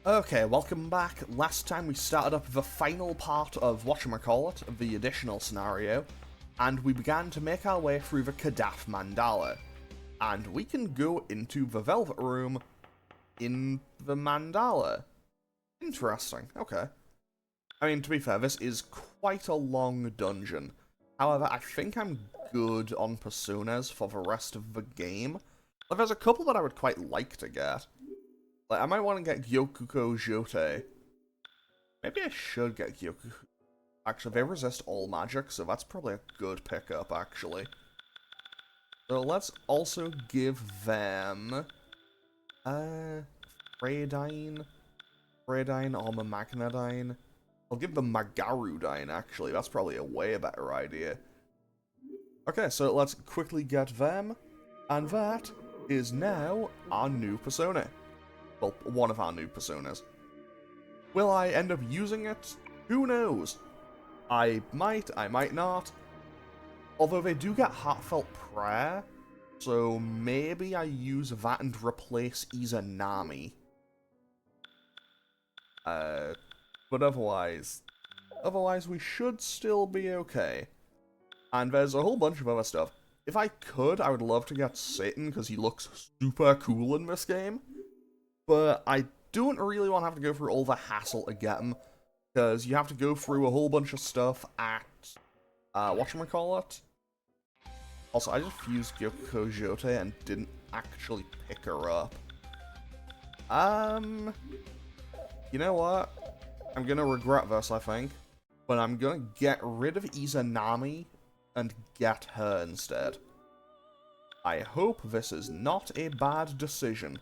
Okay, welcome back. Last time we started up the final part of whatchamacallit, the additional scenario, and we began to make our way through the Kadath Mandala. And we can go into the Velvet Room in the Mandala. Interesting, okay. I mean, to be fair, this is quite a long dungeon. However, I think I'm good on personas for the rest of the game. Like, there's a couple that I would quite like to get. Like, I might want to get Gyokuko Jote. Maybe I should get Gyokuko. Actually, they resist all magic, so that's probably a good pickup, actually. So let's also give them... Freydine or Magnadine. I'll give them Magarudine, actually. That's probably a way better idea. Okay, so let's quickly get them. And that is now our new persona. Well, one of our new personas. Will I end up using it? Who knows? I might not. Although they do get Heartfelt Prayer, so maybe I use that and replace Izanami. But otherwise we should still be okay. And there's a whole bunch of other stuff. If I could, I would love to get Satan, because he looks super cool in this game. But I don't really want to have to go through all the hassle to get him, because you have to go through a whole bunch of stuff at, whatchamacallit? Also, I just fused Gyokuko Jote and didn't actually pick her up. You know what? I'm gonna regret this, I think. But I'm gonna get rid of Izanami and get her instead. I hope this is not a bad decision.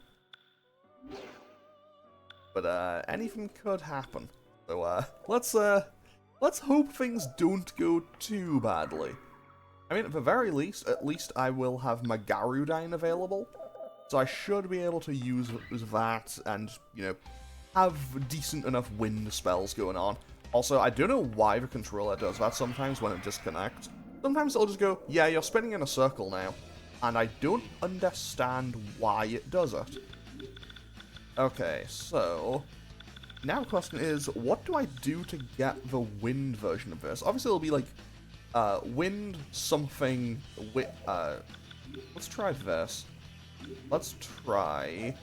But, anything could happen. So, let's hope things don't go too badly. I mean, at the very least, at least I will have Magarudine available. So I should be able to use that and, you know, have decent enough wind spells going on. Also, I don't know why the controller does that sometimes when it disconnects. Sometimes it'll just go, yeah, you're spinning in a circle now. And I don't understand why it does it. Okay, so... now the question is, what do I do to get the wind version of this? Obviously it'll be like, wind something... let's try this. Let's try...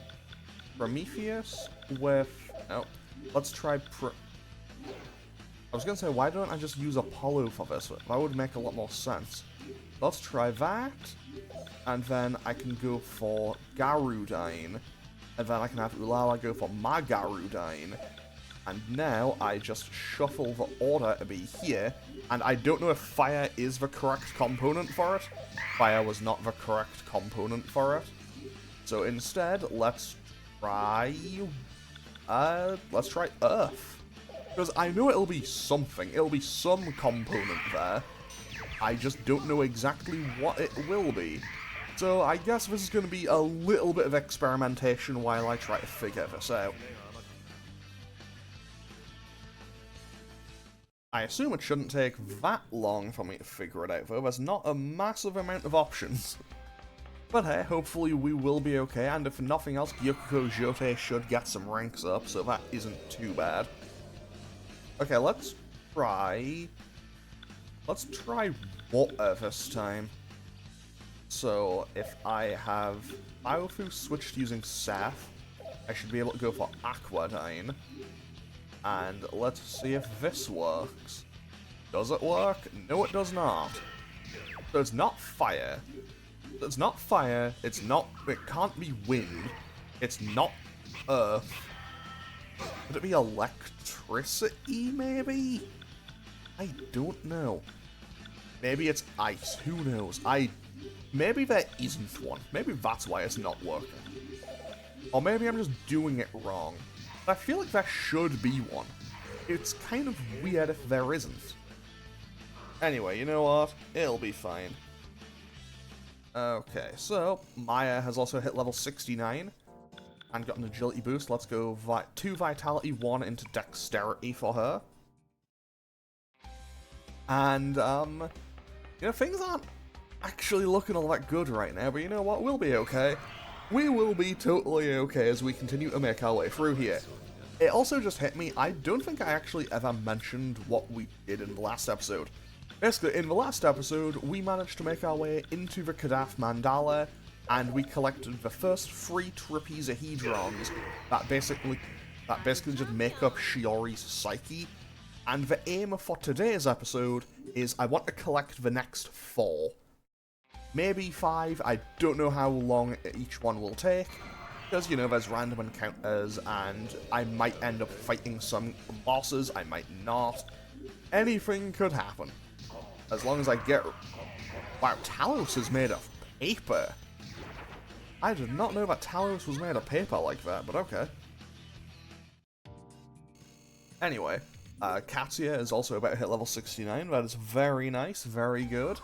Prometheus with... no. Let's try I was gonna say, why don't I just use Apollo for this? That would make a lot more sense. Let's try that. And then I can go for Garudine. And then I can have Ulala go for Magarudine. And now I just shuffle the order to be here. And I don't know if fire is the correct component for it. Fire was not the correct component for it. So instead, let's try Earth. Because I know it'll be something. It'll be some component there. I just don't know exactly what it will be. So I guess this is going to be a little bit of experimentation while I try to figure this out. I assume it shouldn't take that long for me to figure it out, though. There's not a massive amount of options. But hey, hopefully we will be okay, and if nothing else, Gyokuko Jote should get some ranks up, so that isn't too bad. Okay, let's try water this time. So, if I have Biofu switched using Seth, I should be able to go for Aquadine. And let's see if this works. Does it work? No, it does not. So it's not fire. It's not fire. It can't be wind. It's not earth. Could it be electricity, maybe? I don't know. Maybe it's ice. Who knows? Maybe there isn't one. Maybe that's why it's not working. Or maybe I'm just doing it wrong. But I feel like there should be one. It's kind of weird if there isn't. Anyway, you know what? It'll be fine. Okay, so Maya has also hit level 69 and got an agility boost. Let's go 2 vitality, 1 into dexterity for her. And, you know, things aren't actually looking all that good right now, but you know what? We'll be okay. We will be totally okay as we continue to make our way through here. It also just hit me, I don't think I actually ever mentioned what we did in the last episode. Basically, in the last episode, we managed to make our way into the Kadath Mandala, and we collected the first 3 trapezohedrons that basically just make up Shiori's psyche. And the aim for today's episode is I want to collect the next 4. Maybe 5, I don't know how long each one will take, because, you know, there's random encounters, and I might end up fighting some bosses, I might not. Anything could happen. As long as I get... Wow, Talos is made of paper. I did not know that Talos was made of paper like that, but okay. Anyway, Tatsuya is also about to hit level 69. That is very nice, very good.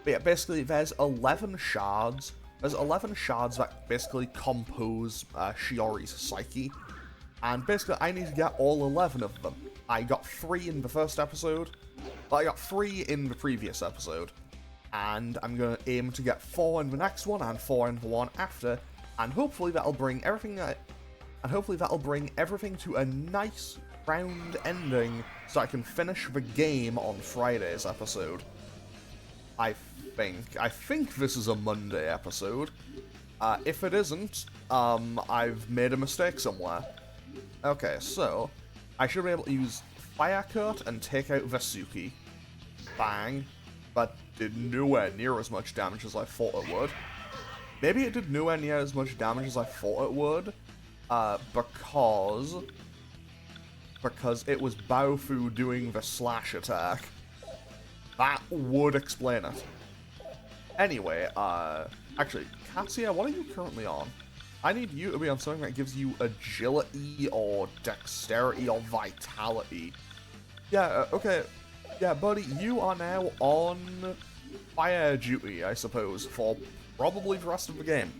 But yeah, basically, there's 11 shards. There's 11 shards that basically compose Shiori's psyche. And basically, I need to get all 11 of them. I got 3 in the first episode. But I got 3 in the previous episode. And I'm going to aim to get 4 in the next one, and 4 in the one after. And hopefully that'll bring everything... to a nice round ending, so I can finish the game on Friday's episode. I think this is a Monday episode. If it isn't, I've made a mistake somewhere. Okay, so I should be able to use Fire Cut and take out Vesuki. Bang. That did nowhere near as much damage as I thought it would. Maybe it did nowhere near as much damage as I thought it would, because it was Baofu doing the slash attack. That would explain it. Anyway, actually, Tatsuya, what are you currently on? I need you to be on something that gives you agility, or dexterity, or vitality. Yeah, okay. Yeah, buddy, you are now on fire duty, I suppose, for probably the rest of the game.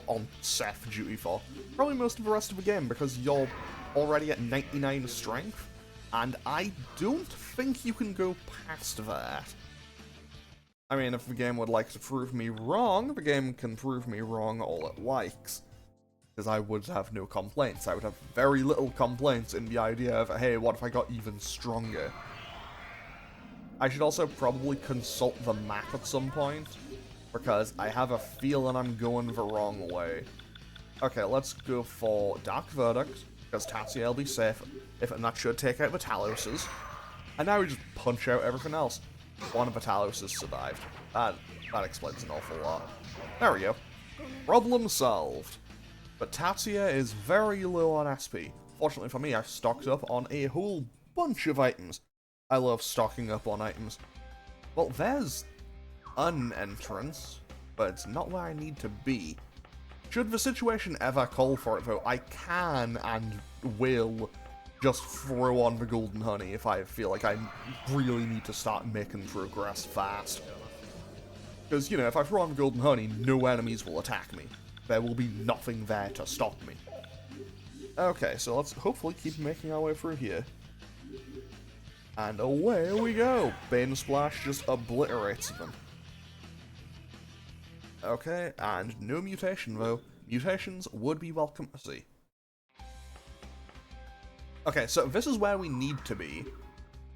On Seth duty for probably most of the rest of the game, because you're already at 99 strength, and I don't think you can go past that. I mean, if the game would like to prove me wrong, the game can prove me wrong all it likes. Because I would have no complaints. I would have very little complaints in the idea of, hey, what if I got even stronger? I should also probably consult the map at some point, because I have a feeling I'm going the wrong way. Okay, let's go for Dark Verdict, because Tatsuya will be safe, and that should take out the Taloses. And now we just punch out everything else. One of the Taloses survived. That explains an awful lot. There we go. Problem solved. But Tatsuya is very low on SP. Fortunately for me, I've stocked up on a whole bunch of items. I love stocking up on items. Well, there's an entrance, but it's not where I need to be. Should the situation ever call for it, though, I can and will just throw on the golden honey if I feel like I really need to start making progress fast. Because, you know, if I throw on the golden honey, no enemies will attack me. There will be nothing there to stop me. Okay, so let's hopefully keep making our way through here. And away we go! Bane Splash just obliterates them. Okay, and no mutation though. Mutations would be welcome to see. Okay, so this is where we need to be.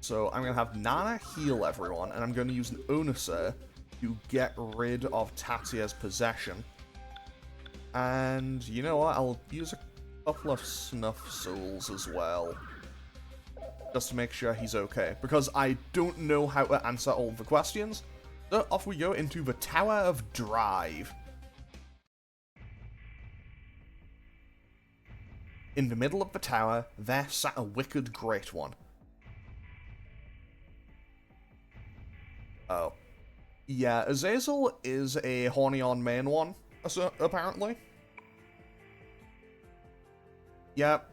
So I'm going to have Nana heal everyone, and I'm going to use an Onisa to get rid of Tatsuya's possession. And you know what, I'll use a couple of Snuff Souls as well. Just to make sure he's okay, because I don't know how to answer all the questions. So off we go into the Tower of Drive. In the middle of the tower, there sat a wicked great one. Oh. Yeah, Azazel is a horny on main one, apparently. Yep.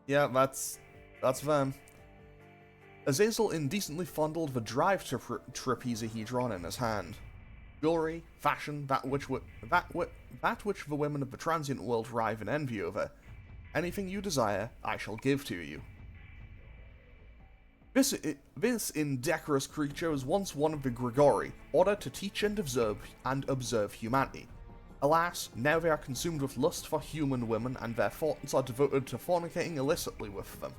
Yeah, that's them. Azazel indecently fondled the drive trapezohedron in his hand. Jewelry, fashion, that which the women of the transient world rive in envy over. Anything you desire, I shall give to you. This indecorous creature was once one of the Grigori, ordered to teach and observe humanity. Alas, now they are consumed with lust for human women, and their thoughts are devoted to fornicating illicitly with them.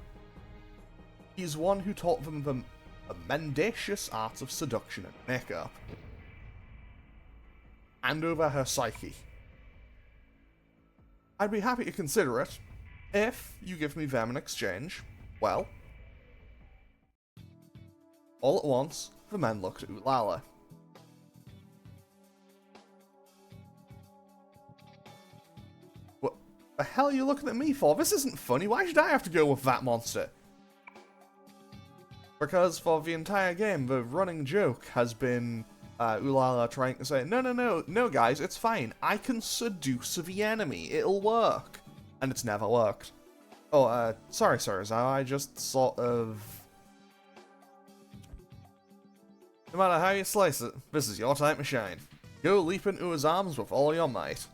He is one who taught them the mendacious arts of seduction and makeup. Hand over her psyche. I'd be happy to consider it, if you give me them in exchange. Well, all at once, the men looked at Ulala. What the hell are you looking at me for? This isn't funny. Why should I have to go with that monster? Because for the entire game, the running joke has been Ulala trying to say, no, guys, it's fine. I can seduce the enemy. It'll work. And it's never worked. Oh, sorry, Zao, I just sort of... No matter how you slice it, this is your time to shine. Go leap into his arms with all your might.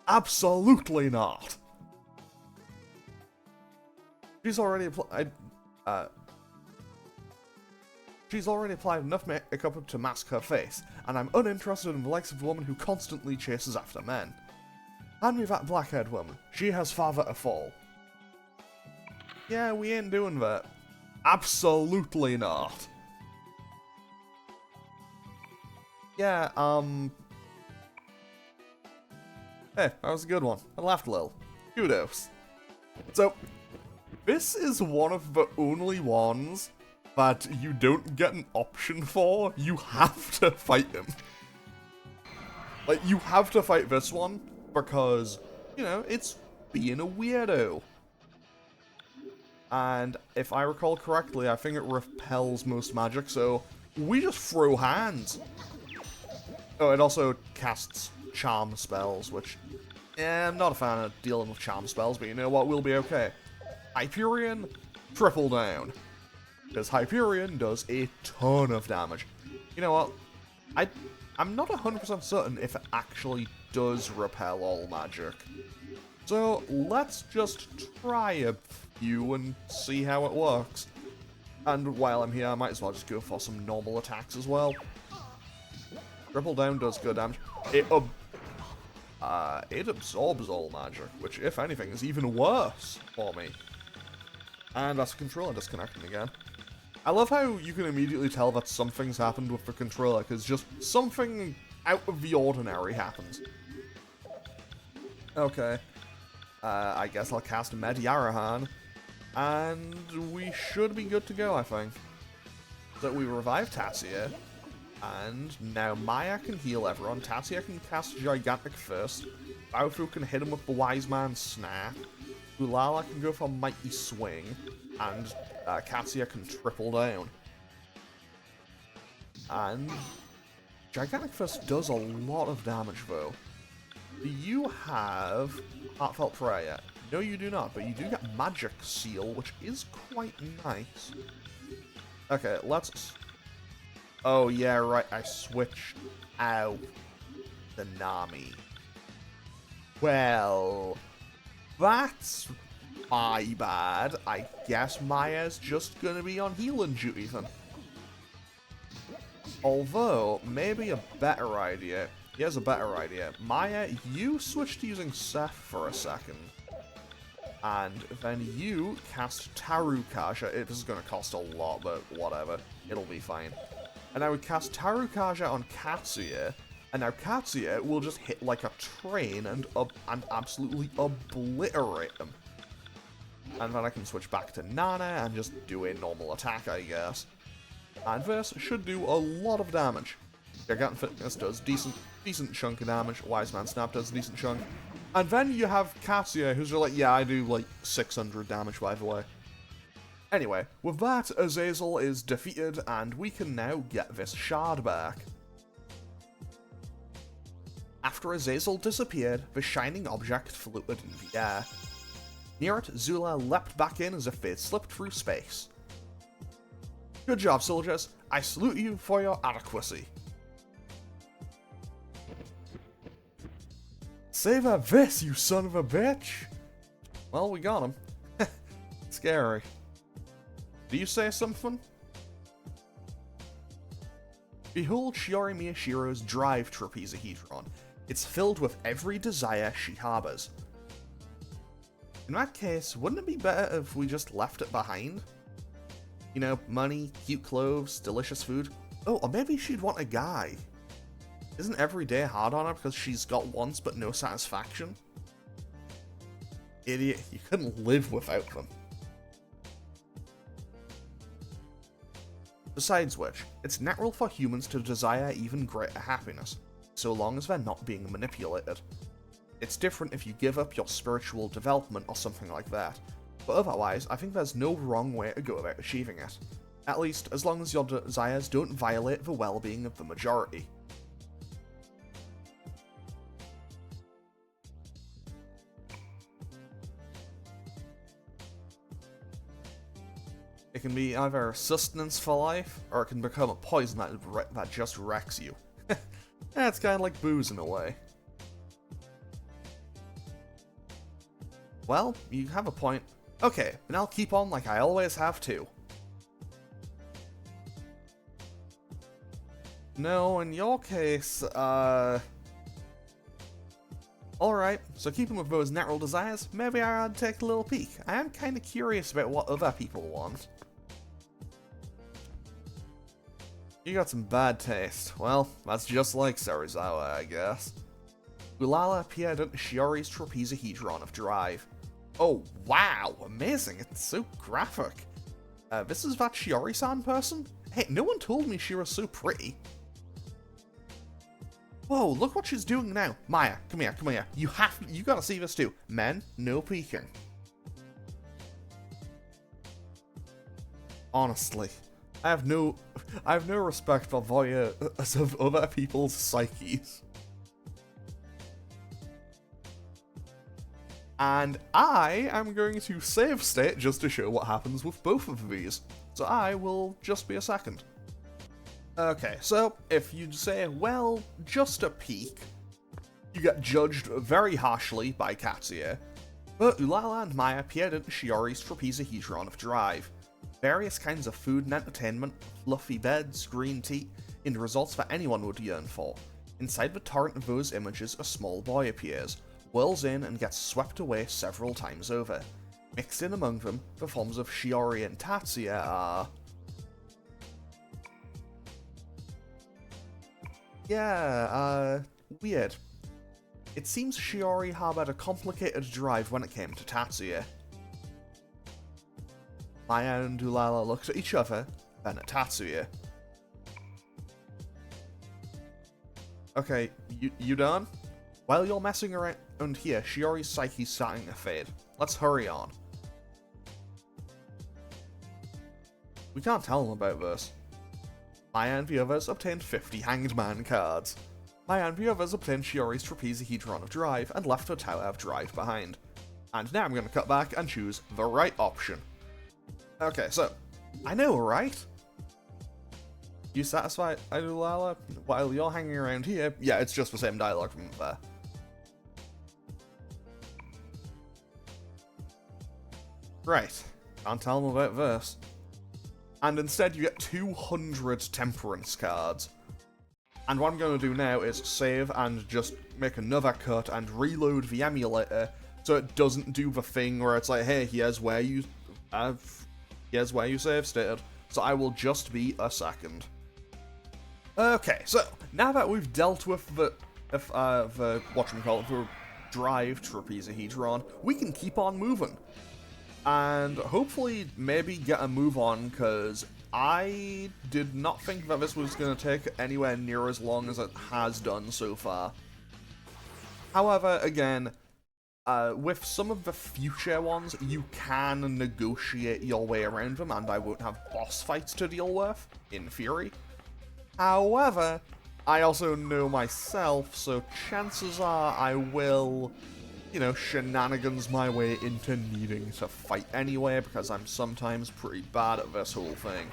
Absolutely not. She's already applied enough makeup to mask her face, and I'm uninterested in the likes of the woman who constantly chases after men. Hand me that black-haired woman. She has father to fall. Yeah, we ain't doing that. Absolutely not. Yeah, hey, that was a good one. I laughed a little. Kudos. So, this is one of the only ones that you don't get an option for. You have to fight him. Like, you have to fight this one because, you know, it's being a weirdo. And if I recall correctly, I think it repels most magic, so we just throw hands. Oh, it also casts charm spells, which, I'm not a fan of dealing with charm spells, but you know what, we'll be okay. Hyperion, triple down. Because Hyperion does a ton of damage. You know what, I'm not 100% certain if it actually does repel all magic. So, let's just try a few and see how it works. And while I'm here, I might as well just go for some normal attacks as well. Triple down does good damage. It absorbs all magic, which, if anything, is even worse for me. And that's the controller disconnecting again. I love how you can immediately tell that something's happened with the controller, because just something out of the ordinary happens. Okay. I guess I'll cast Medyarahan, and we should be good to go, I think. So we revive Tatsuya, and now Maya can heal everyone. Tatsuya can cast Gigantic Fist. Baofu can hit him with the Wise Man's Snap. Ulala can go for Mighty Swing, and Katsuya can triple down. And Gigantic Fist does a lot of damage, though. Do you have Heartfelt Prayer? No, you do not, but you do get Magic Seal, which is quite nice. Okay, let's... Oh, yeah, right, I switched out the Nami. Well, that's my bad. I guess Maya's just gonna be on healing duty then. Although, maybe a better idea. Here's a better idea. Maya, you switch to using Seth for a second. And then you cast Tarukaja. This is going to cost a lot, but whatever. It'll be fine. And I would cast Tarukaja on Katsuya. And now Katsuya will just hit like a train and absolutely obliterate them. And then I can switch back to Nana and just do a normal attack, I guess. And this should do a lot of damage. Gigantic Fitness does decent chunk of damage. Wise Man Snap does a decent chunk. And then you have Katsuya, who's like, yeah, I do like 600 damage, by the way. Anyway, with that, Azazel is defeated, and we can now get this shard back. After Azazel disappeared, the shining object floated in the air. Near it, Zula leapt back in as if they'd slipped through space. Good job, soldiers. I salute you for your adequacy. Savor this, you son of a bitch! Well, we got him. Scary. Do you say something? Behold Shiori Miyashiro's drive trapezahedron. It's filled with every desire she harbors. In that case, wouldn't it be better if we just left it behind? You know, money, cute clothes, delicious food. Oh, or maybe she'd want a guy. Isn't every day hard on her because she's got wants but no satisfaction? Idiot, you couldn't live without them. Besides which, it's natural for humans to desire even greater happiness, so long as they're not being manipulated. It's different if you give up your spiritual development or something like that, but otherwise, I think there's no wrong way to go about achieving it. At least, as long as your desires don't violate the well-being of the majority. It can be either sustenance for life, or it can become a poison that just wrecks you. It's kind of like booze in a way. Well, you have a point. Okay, and I'll keep on like I always have too. No, in your case, alright, so keeping with those natural desires, maybe I'd take a little peek. I am kinda curious about what other people want. You got some bad taste. Well, that's just like Serizawa, I guess. Ulala appeared at Shiori's trapezahedron of drive. Oh, wow, amazing, it's so graphic. This is that Shiori-san person? Hey, no one told me she was so pretty. Whoa, look what she's doing now. Maya, come here, come here. You gotta see this too. Men, no peeking. Honestly, I have no respect for voyeurs of other people's psyches. And I am going to save state just to show what happens with both of these. So I will just be a second. Okay, so if you say, well, just a peek, you get judged very harshly by Tatsuya. But Ulala and Maya appeared at Shiori's trapezahedron of drive. Various kinds of food and entertainment, fluffy beds, green tea, and results that anyone would yearn for. Inside the torrent of those images, a small boy appears, whirls in and gets swept away several times over. Mixed in among them, the forms of Shiori and Tatsuya are... yeah, weird. It seems Shiori harbored a complicated drive when it came to Tatsuya. Maya and Ulala looked at each other, then at Tatsuya. Okay, you done? While you're messing around here, Shiori's psyche's starting to fade. Let's hurry on. We can't tell them about this. Maya and the others obtained 50 Hanged Man cards. Maya and the others obtained Shiori's trapezahedron of drive and left her tower of drive behind. And now I'm going to cut back and choose the right option. Okay, so, I know, right? You satisfied, Ulala? While you're hanging around here, yeah, it's just the same dialogue from there. Right, can't tell them about this. And instead you get 200 Temperance cards. And what I'm going to do now is save and just make another cut and reload the emulator so it doesn't do the thing where it's like, hey, here's where you save stated. So I will just be a second. Okay, so now that we've dealt with the drive trapezahedron, we can keep on moving. And hopefully maybe get a move on, because I did not think that this was going to take anywhere near as long as it has done so far. However, again, with some of the future ones, you can negotiate your way around them, and I won't have boss fights to deal with, in theory. However, I also know myself, so chances are I will... you know, shenanigans my way into needing to fight anyway, because I'm sometimes pretty bad at this whole thing.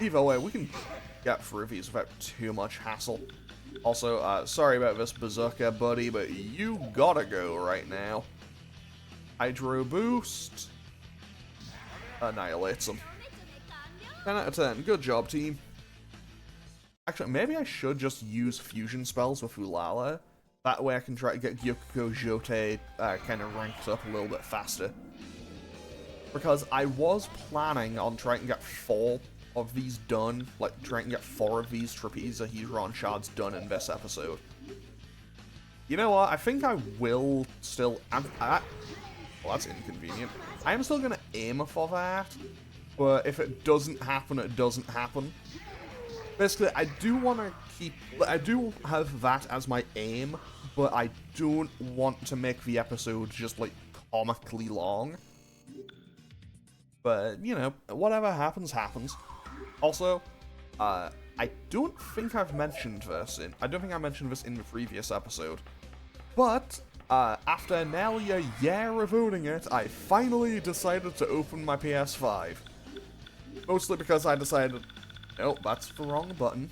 Either way, we can get through these without too much hassle. Also, sorry about this berserker, buddy, but you gotta go right now. Hydro Boost. Annihilates them. 10 out of 10. Good job, team. Actually, maybe I should just use fusion spells with Ulala. That way I can try to get Gyokuko Jote kind of ranked up a little bit faster. Because I was planning on trying to get 4 of these done, like trying to get 4 of these Trapezahedron shards done in this episode. You know what, I think I will still... well, that's inconvenient. I am still going to aim for that, but if it doesn't happen, it doesn't happen. Basically, I do want to keep... I do have that as my aim, but I don't want to make the episode just, like, comically long. But, you know, whatever happens, happens. Also, I don't think I've mentioned this in... I don't think I mentioned this in the previous episode. But, after nearly a year of owning it, I finally decided to open my PS5. Mostly because I decided... Nope, that's the wrong button.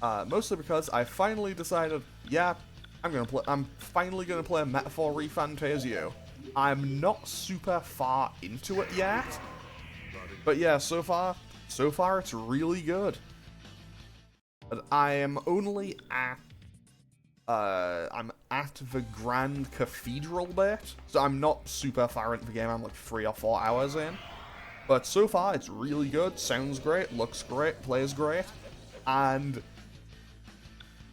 Mostly because I finally decided, yeah, I'm finally gonna play Metaphor ReFantasio. I'm not super far into it yet, but yeah, so far it's really good. But I am only at, I'm at the Grand Cathedral bit, so I'm not super far into the game. I'm like 3 or 4 hours in. But so far, it's really good, sounds great, looks great, plays great, and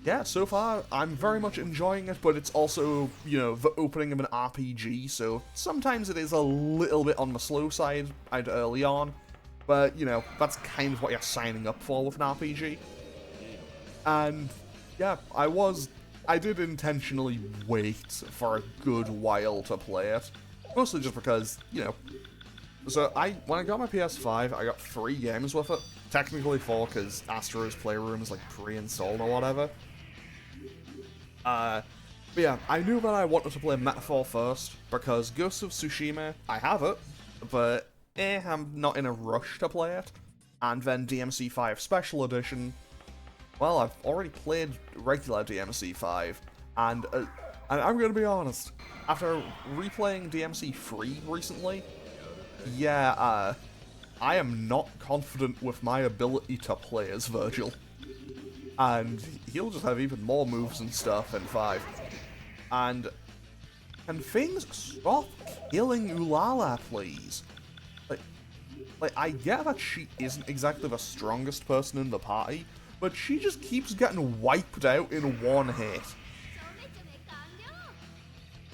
yeah, so far, I'm very much enjoying it, but it's also, you know, the opening of an RPG, so sometimes it is a little bit on the slow side early on, but, you know, that's kind of what you're signing up for with an RPG. And yeah, I did intentionally wait for a good while to play it, mostly just because, you know, so when I got my PS5, I got 3 games with it. Technically 4, because Astro's Playroom is like pre-installed or whatever. But yeah, I knew that I wanted to play Metaphor first, because Ghost of Tsushima, I have it, but I'm not in a rush to play it. And then DMC5 Special Edition, well, I've already played regular DMC5, and I'm gonna be honest, after replaying DMC3 recently, yeah, I am not confident with my ability to play as Virgil. And he'll just have even more moves and stuff in 5. And can things stop killing Ulala, please? Like, I get that she isn't exactly the strongest person in the party, but she just keeps getting wiped out in 1 hit.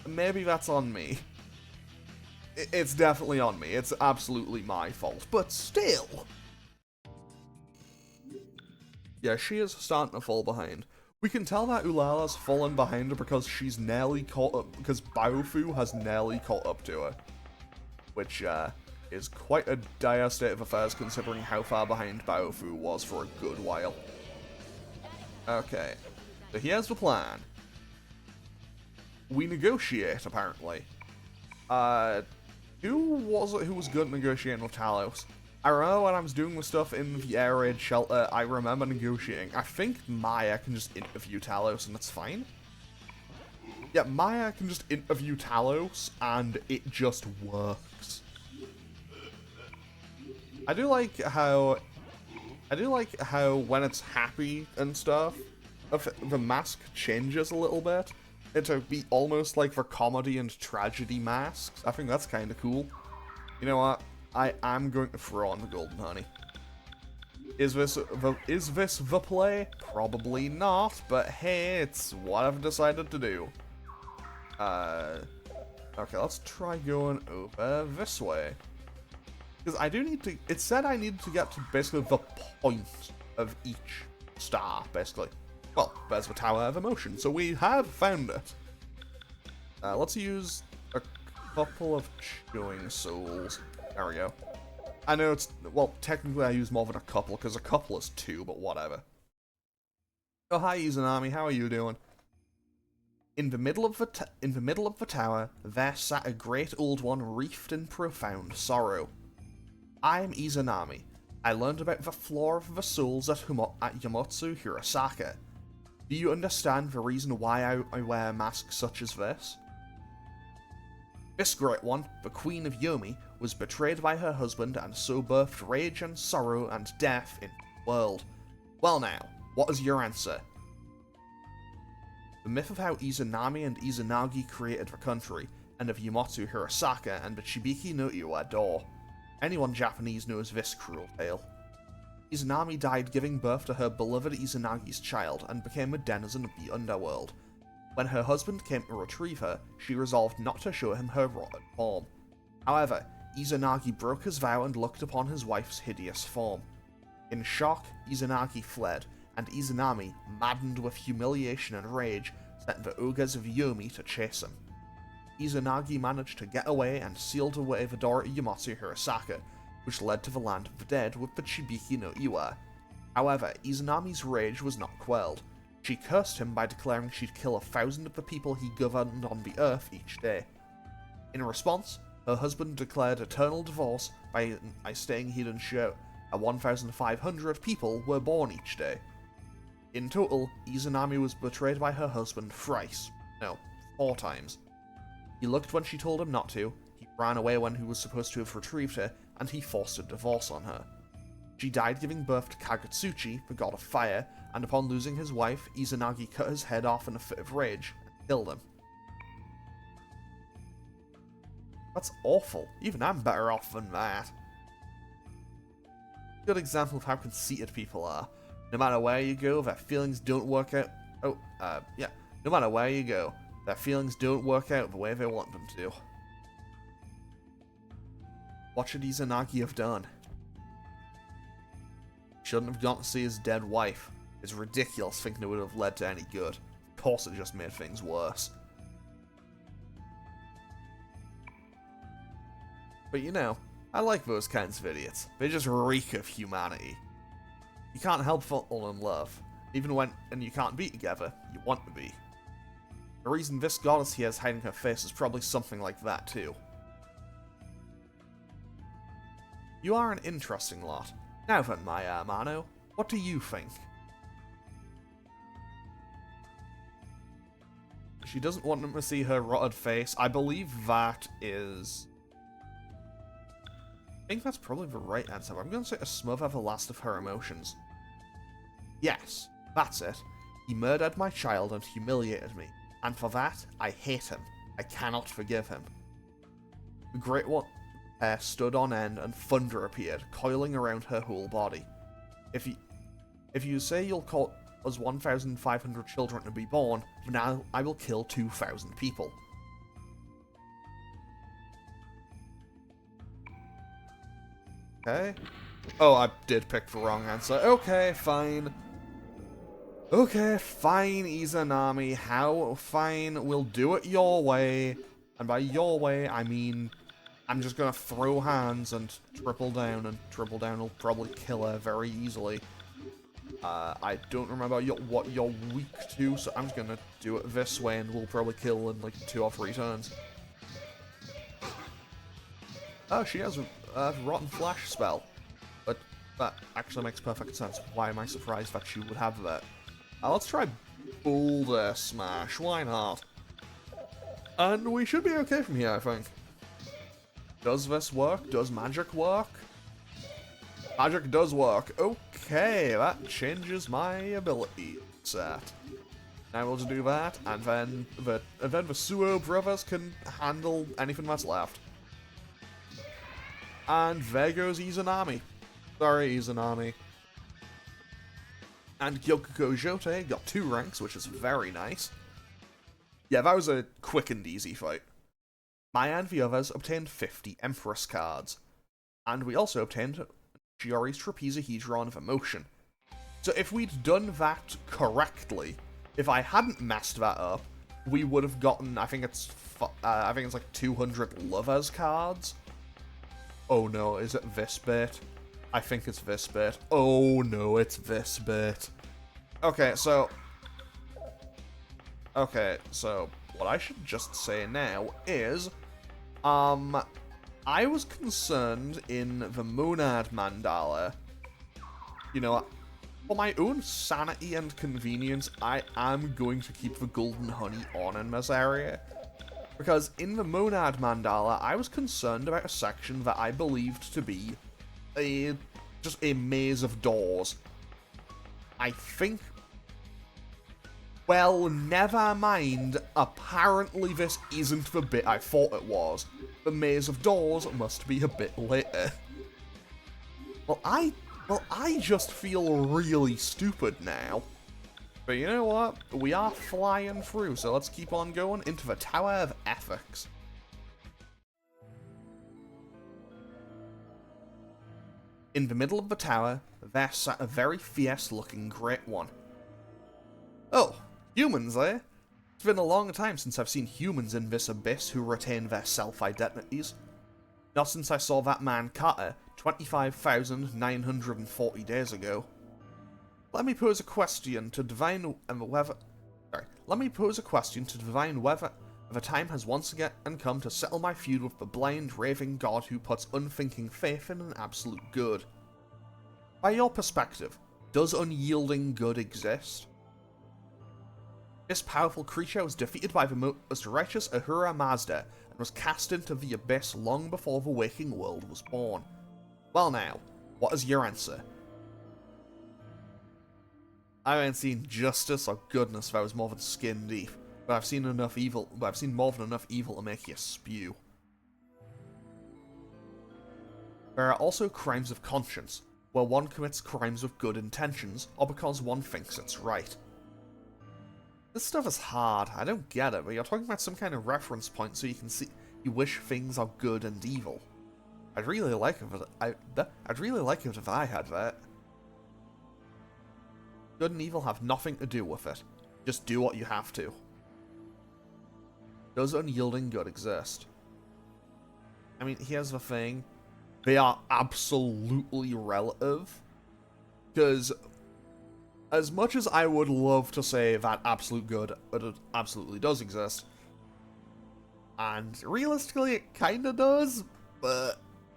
Maybe that's on me. It's definitely on me. It's absolutely my fault. But still. Yeah, she is starting to fall behind. We can tell that Ulala's fallen behind her because she's nearly caught up, because Baofu has nearly caught up to her. Which, is quite a dire state of affairs considering how far behind Baofu was for a good while. Okay. So here's the plan. We negotiate, apparently. Who was it who was good at negotiating with Talos? I remember when I was doing the stuff in the air raid shelter, I remember negotiating. I think Maya can just interview Talos and it's fine. Yeah, Maya can just interview Talos and it just works. I do like how when it's happy and stuff, the mask changes a little bit. To be almost like the comedy and tragedy masks. I think that's kind of cool. You know what? I am going to throw on the golden honey. Is this the play? Probably not, but hey, it's what I've decided to do. Okay, let's try going over this way. Because I do need to... It said I needed to get to basically the point of each star, basically. Well, there's the Tower of Emotion, so we have found it. Let's use a couple of Chewing Souls. There we go. I know it's... Well, technically I use more than a couple, because a couple is 2, but whatever. Oh, hi, Izanami, how are you doing? In the middle of the tower, there sat a great old one wreathed in profound sorrow. I'm Izanami. I learned about the flaw of the souls at Yamotsu Hirosaka. Do you understand the reason why I wear a mask such as this? This great one, the Queen of Yomi, was betrayed by her husband and so birthed rage and sorrow and death in the world. Well now, what is your answer? The myth of how Izanami and Izanagi created the country, and of Yamatsu Hirosaka and the Shibiki no Iwa-do. Anyone Japanese knows this cruel tale. Izanami died giving birth to her beloved Izanagi's child and became a denizen of the underworld. When her husband came to retrieve her, she resolved not to show him her rotten form. However, Izanagi broke his vow and looked upon his wife's hideous form. In shock, Izanagi fled, and Izanami, maddened with humiliation and rage, sent the ogres of Yomi to chase him. Izanagi managed to get away and sealed away the door to Yamatsu Hirosaka, which led to the land of the dead with the Shibiki no Iwa. However, Izanami's rage was not quelled. She cursed him by declaring she'd kill 1,000 of the people he governed on the earth each day. In response, her husband declared eternal divorce by stating he'd ensure that 1,500 people were born each day. In total, Izanami was betrayed by her husband thrice. No, 4 times. He looked when she told him not to, he ran away when he was supposed to have retrieved her, and he forced a divorce on her. She died giving birth to Kagutsuchi, the god of fire, and upon losing his wife, Izanagi cut his head off in a fit of rage and killed him. That's awful. Even I'm better off than that. Good example of how conceited people are. No matter where you go, their feelings don't work out. No matter where you go, their feelings don't work out the way they want them to. What should Izanagi have done? Shouldn't have gone to see his dead wife. It's ridiculous thinking it would have led to any good. Of course it just made things worse. But you know, I like those kinds of idiots. They just reek of humanity. You can't help fall in love. Even when you can't be together, you want to be. The reason this goddess here is hiding her face is probably something like that too. You are an interesting lot. Now then, my Mano, what do you think? She doesn't want them to see her rotted face. I believe that is... I think that's probably the right answer. I'm going to say to smother the last of her emotions. Yes, that's it. He murdered my child and humiliated me. And for that, I hate him. I cannot forgive him. The Great One stood on end and thunder appeared, coiling around her whole body. If you say you'll cause 1,500 children to be born, then I will kill 2,000 people. Okay. Oh, I did pick the wrong answer. Okay, fine. Okay, fine, Izanami. How fine? We'll do it your way. And by your way, I mean... I'm just gonna throw hands and triple down will probably kill her very easily. I don't remember what you're weak to, so I'm just gonna do it this way and we'll probably kill in like 2 or 3 turns. Oh, she has a Rotten Flash spell. But that actually makes perfect sense. Why am I surprised that she would have that? Let's try Boulder Smash, why not? And we should be okay from here, I think. Does this work? Does magic work? Magic does work. Okay, that changes my ability set. Now we'll just do that, and then the Suo brothers can handle anything that's left. And there goes Izanami. Sorry, Izanami. And Gyokuko Jote got 2 ranks, which is very nice. Yeah, that was a quick and easy fight. Maya and the others obtained 50 Empress cards. And we also obtained Shiori's Trapezahedron of Emotion. So if we'd done that correctly, if I hadn't messed that up, we would have gotten, I think it's like 200 Lovers cards. Oh no, is it this bit? I think it's this bit. Oh no, it's this bit. Okay, so what I should just say now is, I was concerned in the Monad Mandala, you know, for my own sanity and convenience, I am going to keep the golden honey on in this area. Because in the Monad Mandala, I was concerned about a section that I believed to be just a maze of doors. I think... Well, never mind. Apparently this isn't the bit I thought it was. The Maze of Doors must be a bit later. Well, I just feel really stupid now. But you know what? We are flying through, so let's keep on going into the Tower of Ethics. In the middle of the tower, there sat a very fierce-looking Great One. Oh, humans, eh? It's been a long time since I've seen humans in this abyss who retain their self-identities. Not since I saw that man Carter 25,940 days ago. Let me pose a question to divine whether... Let me pose a question to divine whether the time has once again come to settle my feud with the blind, raving god who puts unthinking faith in an absolute good. By your perspective, does unyielding good exist? This powerful creature was defeated by the most righteous Ahura Mazda and was cast into the abyss long before the waking world was born. Well now, what is your answer? I haven't seen justice or goodness that was more than skin deep, but I've seen enough evil. But I've seen more than enough evil to make you spew. There are also crimes of conscience, where one commits crimes with good intentions or because one thinks it's right. This stuff is hard. I don't get it, but you're talking about some kind of reference point so you can see you wish things are good and evil. I'd really like it if I had that. Good and evil have nothing to do with it. Just do what you have to. Does unyielding good exist? I mean, here's the thing. They are absolutely relative. Because as much as I would love to say that absolute good, it absolutely does exist. And realistically, it kinda does, but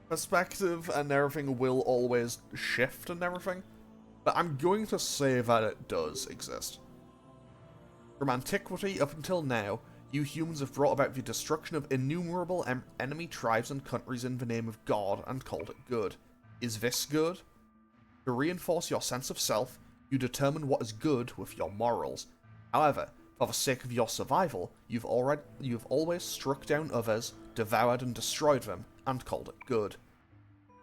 perspective and everything will always shift and everything. But I'm going to say that it does exist. From antiquity up until now, you humans have brought about the destruction of innumerable enemy tribes and countries in the name of God and called it good. Is this good? To reinforce your sense of self, you determine what is good with your morals. However, for the sake of your survival, you've always struck down others, devoured and destroyed them, and called it good.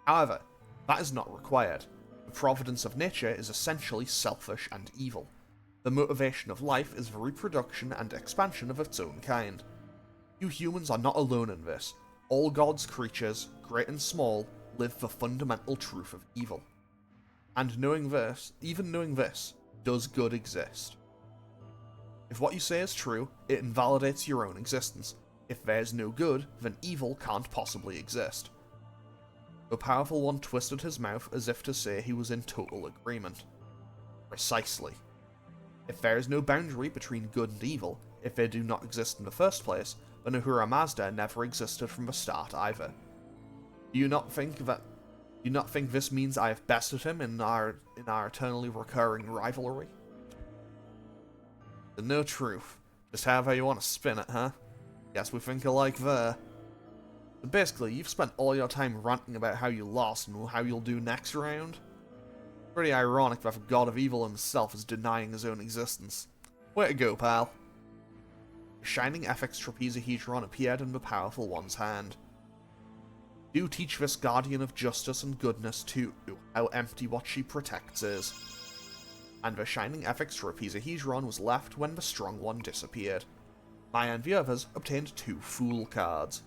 However, that is not required. The providence of nature is essentially selfish and evil. The motivation of life is the reproduction and expansion of its own kind. You humans are not alone in this. All God's creatures, great and small, live the fundamental truth of evil. And knowing this, even knowing this, does good exist? If what you say is true, it invalidates your own existence. If there's no good, then evil can't possibly exist. The powerful one twisted his mouth as if to say he was in total agreement. Precisely. If there is no boundary between good and evil, if they do not exist in the first place, then Ahura Mazda never existed from the start either. Do you not think this means I have bested him in our eternally recurring rivalry? There's no truth. Just however you want to spin it, huh? Guess we think alike there. So basically, you've spent all your time ranting about how you lost and how you'll do next round. Pretty ironic that the god of evil himself is denying his own existence. Way to go, pal. A shining FX trapezohedron appeared in the powerful one's hand. Do teach this guardian of justice and goodness too how empty what she protects is. And the shining FX trapezohedron was left when the strong one disappeared. Maya and the others obtained 2 Fool cards.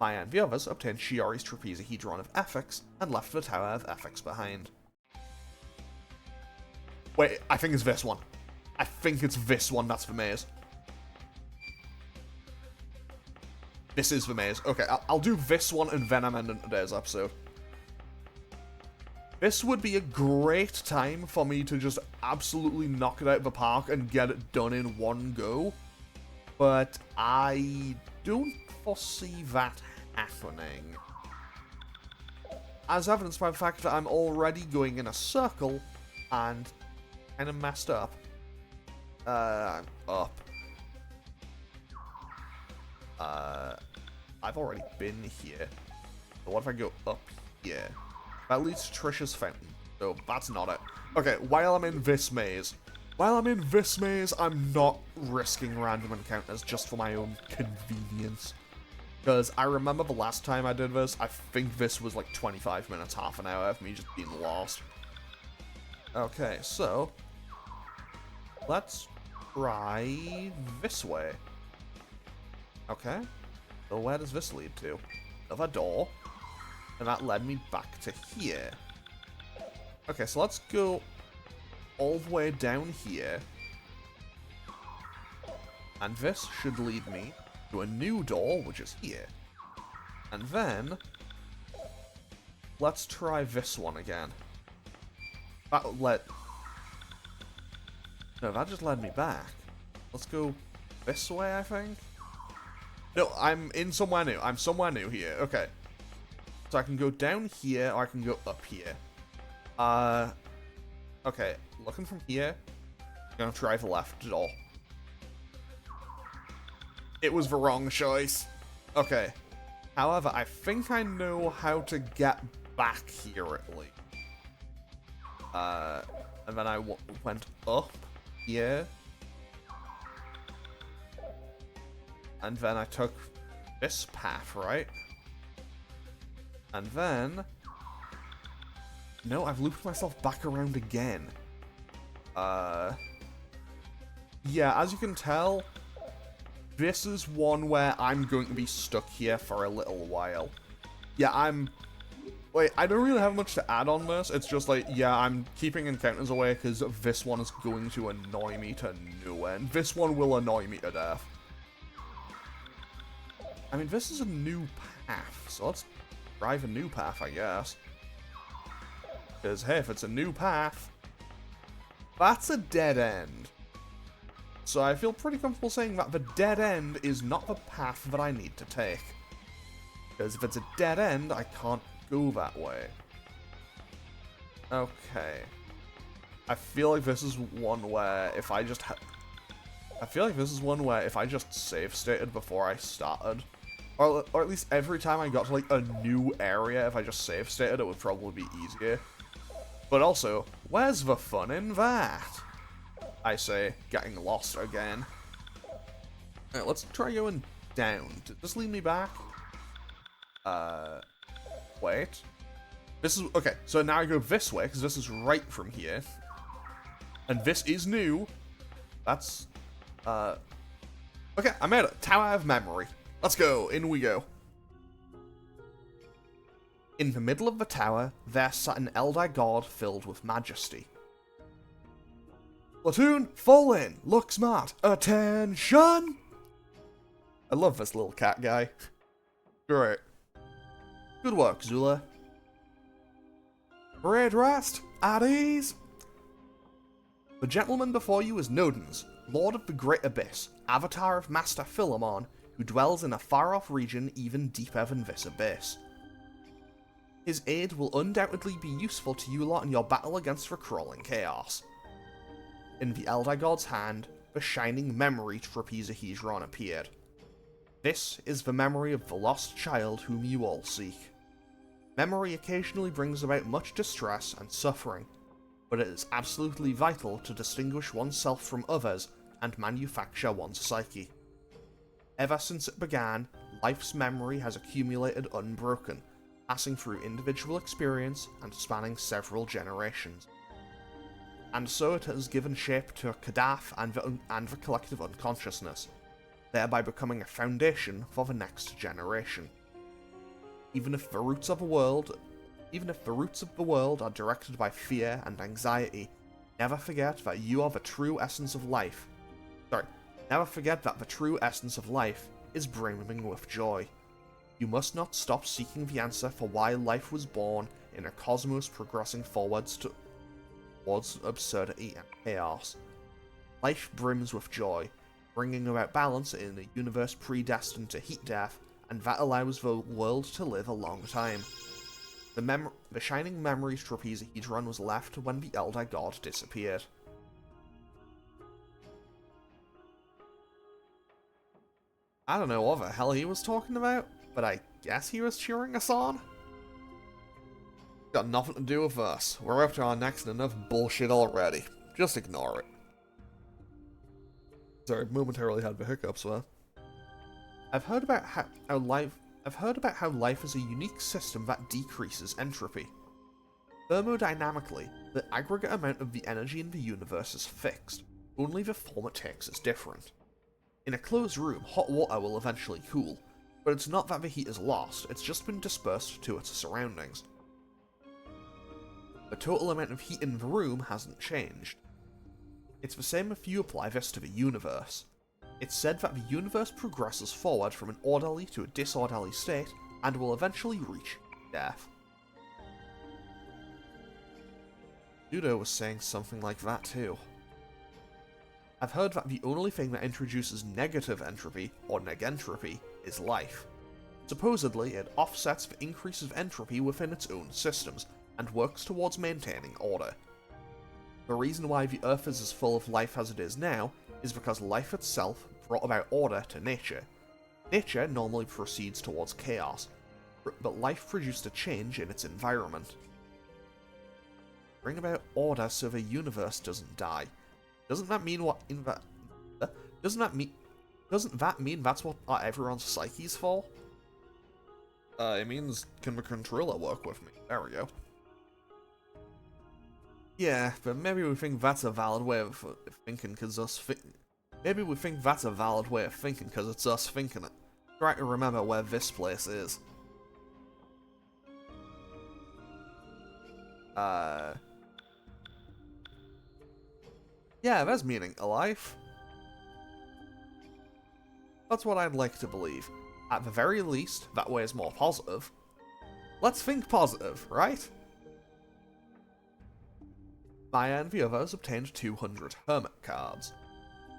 Maya and the others obtained Shiori's trapezohedron of FX and left the Tower of FX behind. Wait, I think it's this one. I think it's this one that's the maze. This is the maze. Okay, I'll do this one and then I'm ending today's episode. This would be a great time for me to just absolutely knock it out of the park and get it done in one go. But I don't foresee that happening. As evidenced by the fact that I'm already going in a circle and kind of messed up. I'm up. I've already been here. But what if I go up here? That leads to Trisha's fountain. So that's not it. Okay, while I'm in this maze, I'm not risking random encounters just for my own convenience. Because I remember the last time I did this, I think this was like 25 minutes, half an hour of me just being lost. Okay, so let's try this way. Okay, so where does this lead to? Another door, and that led me back to here. Okay, so let's go all the way down here, and this should lead me to a new door, which is here. And then let's try this one again. That just led me back. Let's go this way, I think. No, I'm in somewhere new. I'm somewhere new here. Okay. So I can go down here, or I can go up here. Okay. Looking from here, I'm gonna try the left door. It was the wrong choice. Okay. However, I think I know how to get back here at least. And then I went up here. And then I took this path, right? And then... No, I've looped myself back around again. Yeah, as you can tell, this is one where I'm going to be stuck here for a little while. Yeah, Wait, I don't really have much to add on this. It's just like, yeah, I'm keeping encounters away because this one is going to annoy me to no end. This one will annoy me to death. I mean, this is a new path, so let's drive a new path, I guess. Because, hey, if it's a new path, that's a dead end. So I feel pretty comfortable saying that the dead end is not the path that I need to take. Because if it's a dead end, I can't go that way. Okay. I feel like this is one where if I just save stated before I started, or at least every time I got to like a new area, if I just save stated, it would probably be easier. But also, where's the fun in that? I say, getting lost again. Alright, let's try going down. Did this lead me back? Wait. This is... Okay, so now I go this way, because this is right from here. And this is new. That's... Okay, I made it. Tower of Memory. Let's go. In we go. In the middle of the tower, there sat an elder god filled with majesty. Platoon, fall in. Look smart. Attention! I love this little cat guy. Great. Good work, Zula. Parade rest. At ease. The gentleman before you is Nodens, Lord of the Great Abyss, avatar of Master Philemon, who dwells in a far-off region even deeper than this abyss. His aid will undoubtedly be useful to you lot in your battle against the crawling chaos. In the Elder God's hand, the shining memory trapezohedron appeared. This is the memory of the lost child whom you all seek. Memory occasionally brings about much distress and suffering, but it is absolutely vital to distinguish oneself from others and manufacture one's psyche. Ever since it began, life's memory has accumulated unbroken, passing through individual experience and spanning several generations. And so it has given shape to Kadath and the collective unconsciousness, thereby becoming a foundation for the next generation. Even if the roots of the world are directed by fear and anxiety, never forget that you are the true essence of life. Never forget that the true essence of life is brimming with joy. You must not stop seeking the answer for why life was born in a cosmos progressing forwards towards absurdity and chaos. Life brims with joy, bringing about balance in a universe predestined to heat death, and that allows the world to live a long time. The shining memories trapezohedron was left when the Elder God disappeared. I don't know what the hell he was talking about, but I guess he was cheering us on? Got nothing to do with us. We're up to our next and enough bullshit already. Just ignore it. Sorry, momentarily had the hiccups there. I've heard about how life is a unique system that decreases entropy. Thermodynamically, the aggregate amount of the energy in the universe is fixed. Only the form it takes is different. In a closed room, hot water will eventually cool, but it's not that the heat is lost, it's just been dispersed to its surroundings. The total amount of heat in the room hasn't changed. It's the same if you apply this to the universe. It's said that the universe progresses forward from an orderly to a disorderly state, and will eventually reach death. Judo was saying something like that too. I've heard that the only thing that introduces negative entropy, or negentropy, is life. Supposedly, it offsets the increase of entropy within its own systems, and works towards maintaining order. The reason why the Earth is as full of life as it is now is because life itself brought about order to nature. Nature normally proceeds towards chaos, but life produced a change in its environment. Bring about order so the universe doesn't die. Doesn't that mean that's what everyone's psyche's for? It means, can the controller work with me? There we go. Yeah, but maybe we think that's a valid way of thinking because maybe we think that's a valid way of thinking because it's us thinking it. Try to remember where this place is. Yeah, there's meaning. Alive? That's what I'd like to believe. At the very least, that way is more positive. Let's think positive, right? Maya and the others obtained 200 Hermit cards.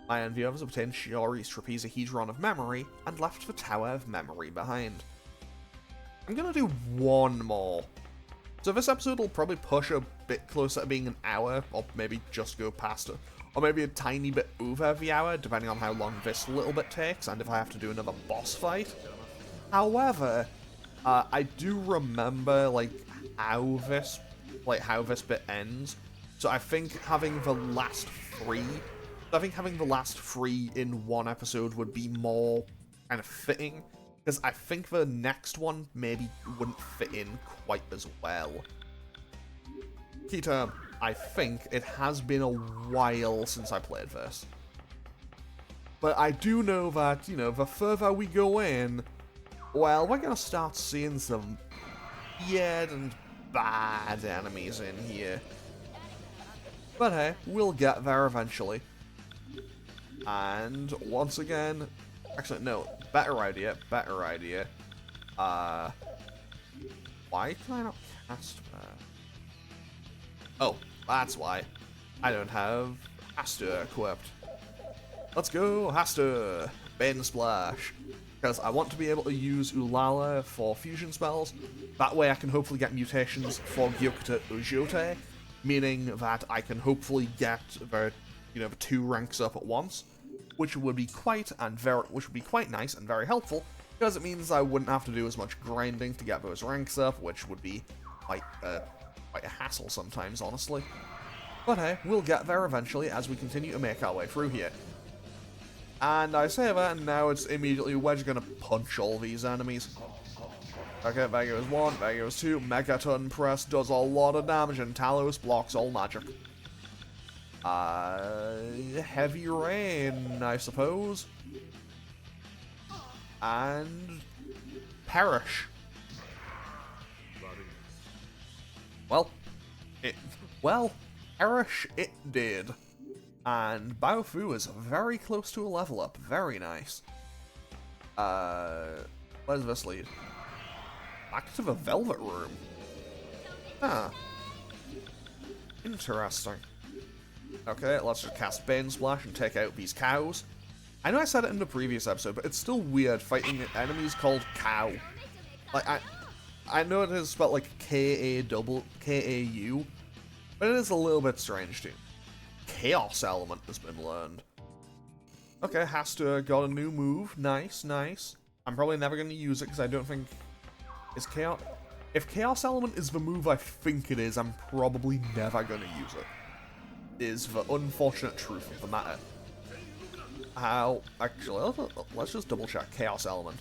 Maya and the others obtained Shiori's trapezohedron of memory and left the Tower of Memory behind. I'm gonna do one more. So this episode will probably push a bit closer to being an hour, or maybe just go past it. Or maybe a tiny bit over the hour, depending on how long this little bit takes, and if I have to do another boss fight. However, I do remember, how this bit ends. So I think having the last three in one episode would be more kind of fitting, because I think the next one maybe wouldn't fit in quite as well. Key term, I think it has been a while since I played this. But I do know that, the further we go in, well, we're gonna start seeing some weird and bad enemies in here. But hey, we'll get there eventually. And once again, actually no, better idea. Why can I not cast that? Oh, that's why. I don't have Hasta equipped. Let's go, Hasta! Bane Splash. Because I want to be able to use Ulala for fusion spells. That way I can hopefully get mutations for Gyokta Ujote, meaning that I can hopefully get the 2 ranks up at once, which would be quite nice and very helpful, because it means I wouldn't have to do as much grinding to get those ranks up, which would be quite a hassle sometimes, honestly. But hey, we'll get there eventually as we continue to make our way through here. And I say that, and now it's immediately, we're just gonna punch all these enemies. Okay, there goes 1, there goes 2, Megaton Press does a lot of damage, and Talos blocks all magic. Heavy Rain, I suppose. And Perish. Well, Perish it did. And Baofu is very close to a level up. Very nice. Where does this lead? Back to the Velvet Room. Huh. Interesting. Okay, let's just cast Bane Splash and take out these cows. I know I said it in the previous episode, but it's still weird fighting enemies called cow. I know it is spelled like K-A-U, but it is a little bit strange too. Chaos element has been learned. Okay, Hasta got a new move. Nice, nice. I'm probably never going to use it because I don't think... Is Chaos... If Chaos Element is the move I think it is, I'm probably never going to use it. Is the unfortunate truth of the matter. How... Actually, let's just double check. Chaos Element.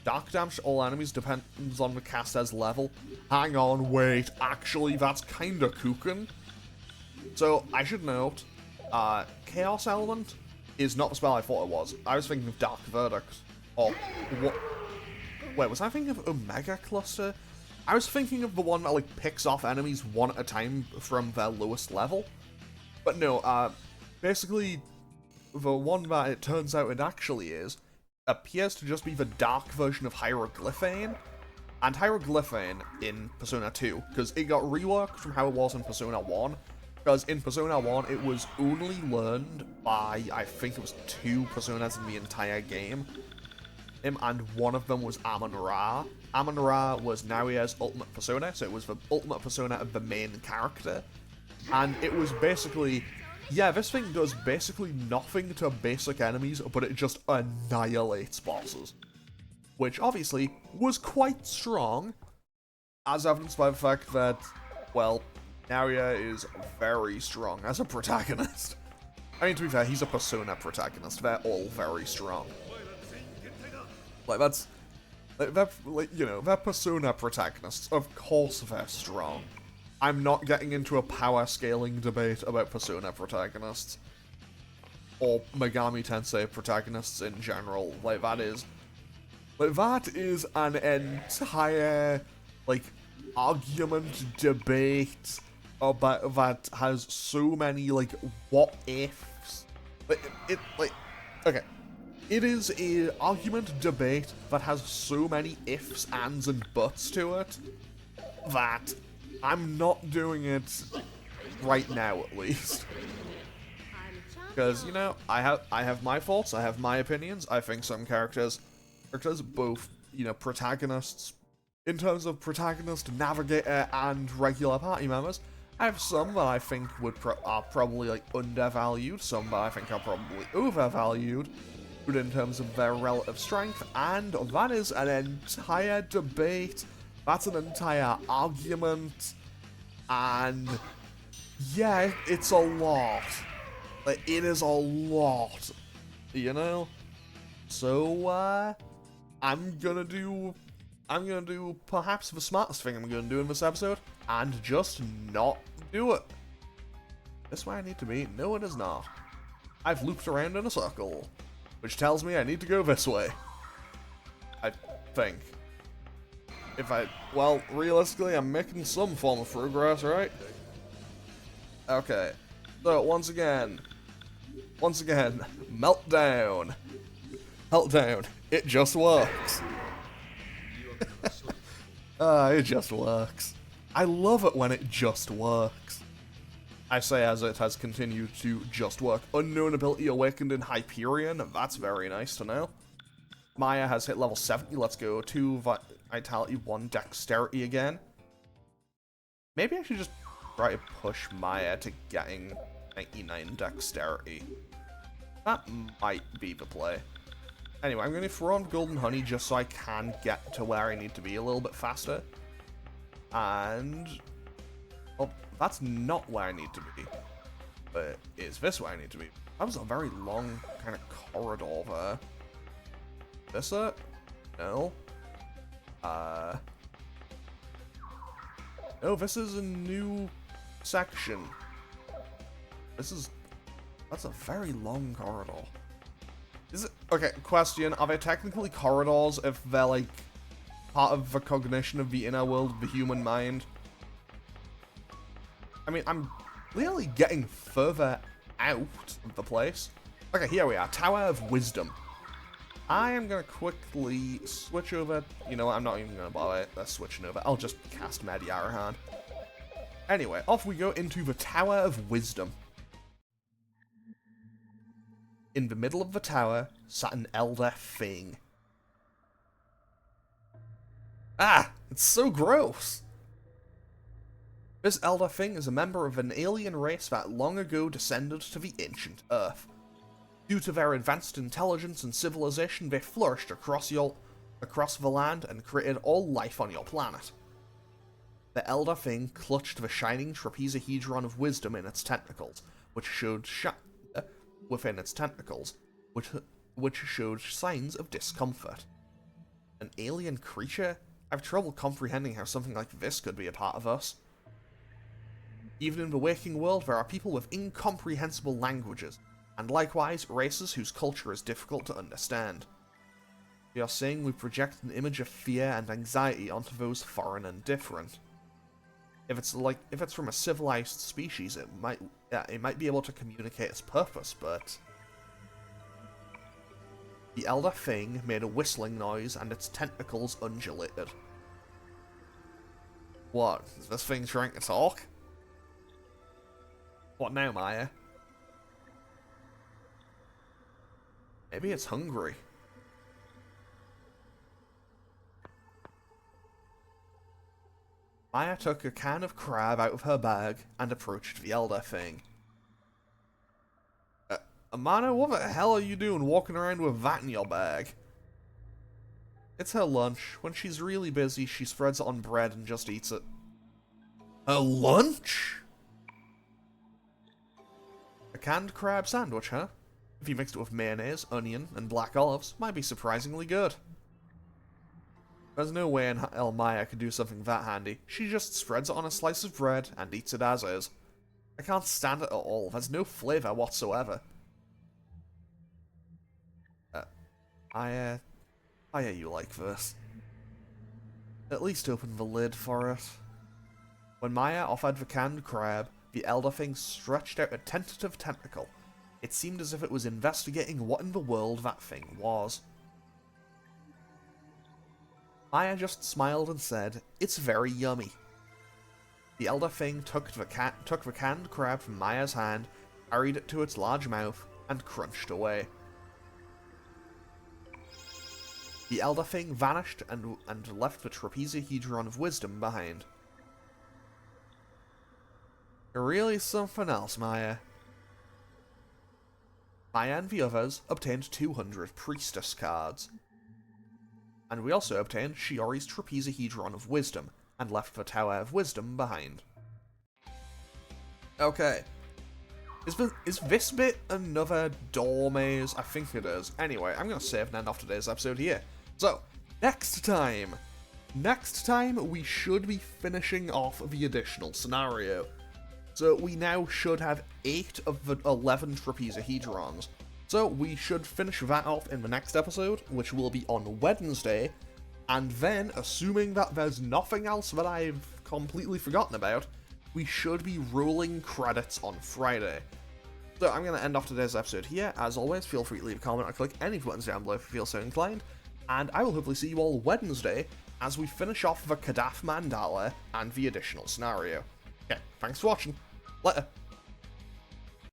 Dark damage to all enemies depends on the caster's level. Hang on, wait. Actually, that's kinda kookin'. So, I should note, Chaos Element is not the spell I thought it was. I was thinking of Dark Verdict. Or, what? Wait, was I thinking of Omega Cluster? I was thinking of the one that, like, picks off enemies one at a time from their lowest level. But no, basically, the one that it turns out it actually is, appears to just be the dark version of Hieroglyphane. And Hieroglyphane in Persona 2, because it got reworked from how it was in Persona 1, because in Persona 1 it was only learned by, I think it was 2 Personas in the entire game, and one of them was Amon-Ra. Amon-Ra was Naria's ultimate persona, so it was the ultimate persona of the main character, and it was basically... Yeah, this thing does basically nothing to basic enemies, but it just annihilates bosses. Which, obviously, was quite strong, as evidenced by the fact that, well, Naria is very strong as a protagonist. I mean, to be fair, he's a Persona protagonist. They're all very strong. Like, that's... they're Persona protagonists. Of course they're strong. I'm not getting into a power scaling debate about Persona protagonists. Or Megami Tensei protagonists in general. Like, that is an entire, like, argument, debate about that has so many, like, what-ifs. Okay. It is an argument debate that has so many ifs, ands, and buts to it that I'm not doing it right now, at least. Because, you know, I have my faults, I have my opinions. I think some characters, both, you know, protagonists, in terms of protagonist, navigator, and regular party members, I have some that I think are probably, like, undervalued, some that I think are probably overvalued, but in terms of their relative strength, and that is an entire debate. That's an entire argument, and yeah, it's a lot. Like, it is a lot, you know? So, I'm gonna do perhaps the smartest thing I'm gonna do in this episode, and just not do it. This way I need to be? No, it is not. I've looped around in a circle, which tells me I need to go this way. I think. Well, realistically, I'm making some form of progress, right? Okay. So, once again, Meltdown. Meltdown. It just works. It just works. I love it when it just works. I say as it has continued to just work. Unknown ability awakened in Hyperion. That's very nice to know. Maya has hit level 70. Let's go. 2 Vitality, 1 Dexterity again. Maybe I should just try to push Maya to getting 99 Dexterity. That might be the play. Anyway, I'm going to throw on Golden Honey just so I can get to where I need to be a little bit faster. And... well, that's not where I need to be. But is this where I need to be? That was a very long kind of corridor there. This it? No. No, this is a new section. That's a very long corridor. Is it? Okay, question. Are they technically corridors if they're, like, part of the cognition of the inner world of the human mind? I mean, I'm clearly getting further out of the place. Okay, here we are. Tower of Wisdom. I am going to quickly switch over. You know what? I'm not even going to bother switching over. I'll just cast Mediarahan. Anyway, off we go into the Tower of Wisdom. In the middle of the tower sat an elder thing. Ah! It's so gross! This elder thing is a member of an alien race that long ago descended to the ancient Earth. Due to their advanced intelligence and civilization, they flourished across across the land and created all life on your planet. The Elder Thing clutched the shining trapezohedron of wisdom in its tentacles, which showed within its tentacles, which showed signs of discomfort. An alien creature? I have trouble comprehending how something like this could be a part of us. Even in the waking world, there are people with incomprehensible languages, and likewise races whose culture is difficult to understand. We are saying we project an image of fear and anxiety onto those foreign and different. If it's from a civilized species, it might be able to communicate its purpose, but the Elder Thing made a whistling noise and its tentacles undulated. What? Is this thing trying to talk? What now, Maya? Maybe it's hungry. Maya took a can of crab out of her bag and approached the Elder Thing. Amana, what the hell are you doing walking around with that in your bag? It's her lunch. When she's really busy, she spreads it on bread and just eats it. Her lunch? A canned crab sandwich, huh? If you mixed it with mayonnaise, onion, and black olives, might be surprisingly good. There's no way in hell Maya could do something that handy. She just spreads it on a slice of bread and eats it as is. I can't stand it at all. There's no flavour whatsoever. Why are you like this? At least open the lid for it. When Maya offered the canned crab, the Elder Thing stretched out a tentative tentacle. It seemed as if it was investigating what in the world that thing was. Maya just smiled and said, "It's very yummy." The Elder Thing took the canned crab from Maya's hand, carried it to its large mouth, and crunched away. The Elder Thing vanished and left the trapezohedron of wisdom behind. You're really something else, Maya. Maya and the others obtained 200 priestess cards. And we also obtained Shiori's trapezohedron of wisdom, and left the Tower of Wisdom behind. Okay. Is this bit another door maze? I think it is. Anyway, I'm going to save and end off today's episode here. So, next time we should be finishing off the additional scenario. So we now should have 8 of the 11 trapezohedrons. So we should finish that off in the next episode, which will be on Wednesday, and then, assuming that there's nothing else that I've completely forgotten about, we should be rolling credits on Friday. So I'm going to end off today's episode here. As always, feel free to leave a comment or click any buttons down below if you feel so inclined, and I will hopefully see you all Wednesday as we finish off the Kadath Mandala and the additional scenario. Okay, thanks for watching. Later.